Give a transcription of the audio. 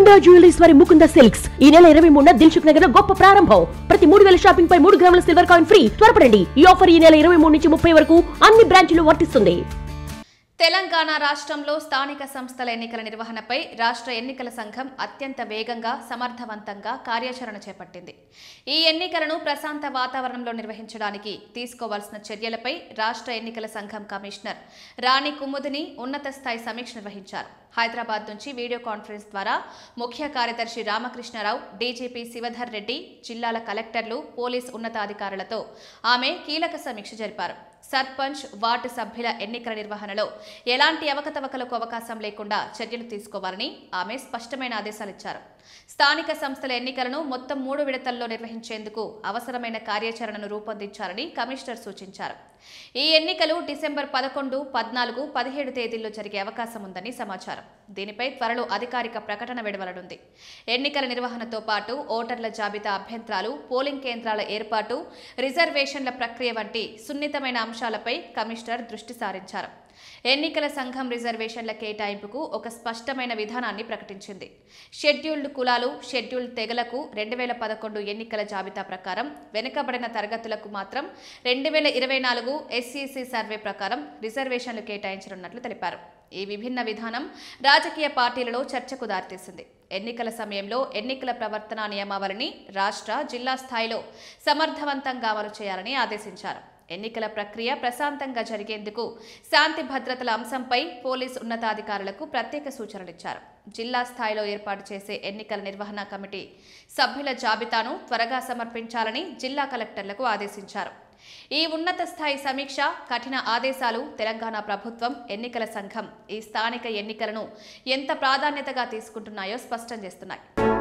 Mukunda jewelleries వారి Mukunda silks ఈ నెల 23న దిల్సుఖ్ నగర్ లో గొప్ప ప్రారంభం. ప్రతి 3000 షాపింగ్ పై 3 గ్రాముల సిల్వర్ కాయిన్ ఫ్రీ. త్వరపడండి, ఈ ఆఫర్ ఈ నెల 23 నుంచి 30 వరకు అన్ని బ్రాంచ్లు వర్తిస్తుంది. తెలంగాణ రాష్ట్రంలో స్థానిక సంస్థల ఎన్నికల నిర్వహణపై రాష్ట్ర ఎన్నికల సంఘం అత్యంత వేగంగా సమర్థవంతంగా కార్యాచరణ చేపట్టింది. ఈ ఎన్నికలను ప్రశాంత వాతావరణంలో నిర్వహించడానికి తీసుకోవాల్సిన చర్యలపై రాష్ట్ర ఎన్నికల సంఘం కమిషనర్ రాణి కుముదిని ఉన్నత స్థాయి సమీక్ష నిర్వహించారు. హైదరాబాద్ నుంచి వీడియో కాన్ఫరెన్స్ ద్వారా ముఖ్య కార్యదర్శి రామకృష్ణరావు, డీజీపీ శివధర్ రెడ్డి, జిల్లాల కలెక్టర్లు, పోలీస్ ఉన్నతాధికారులతో ఆమె కీలక సమీక్ష జరిపారు. సర్పంచ్, వార్డు సభ్యుల ఎన్నికల నిర్వహణలో ఎలాంటి అవకతవకలకు అవకాశం లేకుండా చర్యలు తీసుకోవాలని ఆమె స్పష్టమైన ఆదేశాలిచ్చారు. స్థానిక సంస్థల ఎన్నికలను మొత్తం 3 విడతల్లో నిర్వహించేందుకు అవసరమైన కార్యాచరణను రూపొందించాలని కమిషనర్ సూచించారు. ఈ ఎన్నికలు డిసెంబర్ 11, 14, 17 తేదీల్లో జరిగే అవకాశం ఉందని సమాచారం. దీనిపై త్వరలో అధికారిక ప్రకటన వెలువడనుంది. ఎన్నికల నిర్వహణతో పాటు ఓటర్ల జాబితా అభ్యంతరాలు, పోలింగ్ కేంద్రాల ఏర్పాటు, రిజర్వేషన్ల ప్రక్రియ వంటి సున్నితమైన అంశాలపై కమిషనర్ దృష్టి సారించారు. ఎన్నికల సంఘం రిజర్వేషన్ల కేటాయింపుకు ఒక స్పష్టమైన విధానాన్ని ప్రకటించింది. షెడ్యూల్డ్ కులాలు, షెడ్యూల్డ్ తెగలకు 2011 ఎన్నికల జాబితా ప్రకారం, వెనుకబడిన తరగతులకు మాత్రం 2024 ఎస్సీసీ సర్వే ప్రకారం రిజర్వేషన్లు కేటాయించనున్నట్లు తెలిపారు. ఈ విభిన్న విధానం రాజకీయ పార్టీలలో చర్చకు దారితీసింది. ఎన్నికల సమయంలో ఎన్నికల ప్రవర్తన నియమావళిని రాష్ట్ర, జిల్లా స్థాయిలో సమర్థవంతంగా అమలు చేయాలని ఆదేశించారు. ఎన్నికల ప్రక్రియ ప్రశాంతంగా జరిగేందుకు శాంతి భద్రతల అంశంపై పోలీసు ఉన్నతాధికారులకు ప్రత్యేక సూచనలిచ్చారు. జిల్లా స్థాయిలో ఏర్పాటు చేసే ఎన్నికల నిర్వహణ కమిటీ సభ్యుల జాబితాను త్వరగా సమర్పించాలని జిల్లా కలెక్టర్లకు ఆదేశించారు. ఈ ఉన్నత స్థాయి సమీక్ష, కఠిన ఆదేశాలు తెలంగాణ ప్రభుత్వం, ఎన్నికల సంఘం ఈ స్థానిక ఎన్నికలను ఎంత ప్రాధాన్యతగా తీసుకుంటున్నాయో స్పష్టం చేస్తున్నాయి.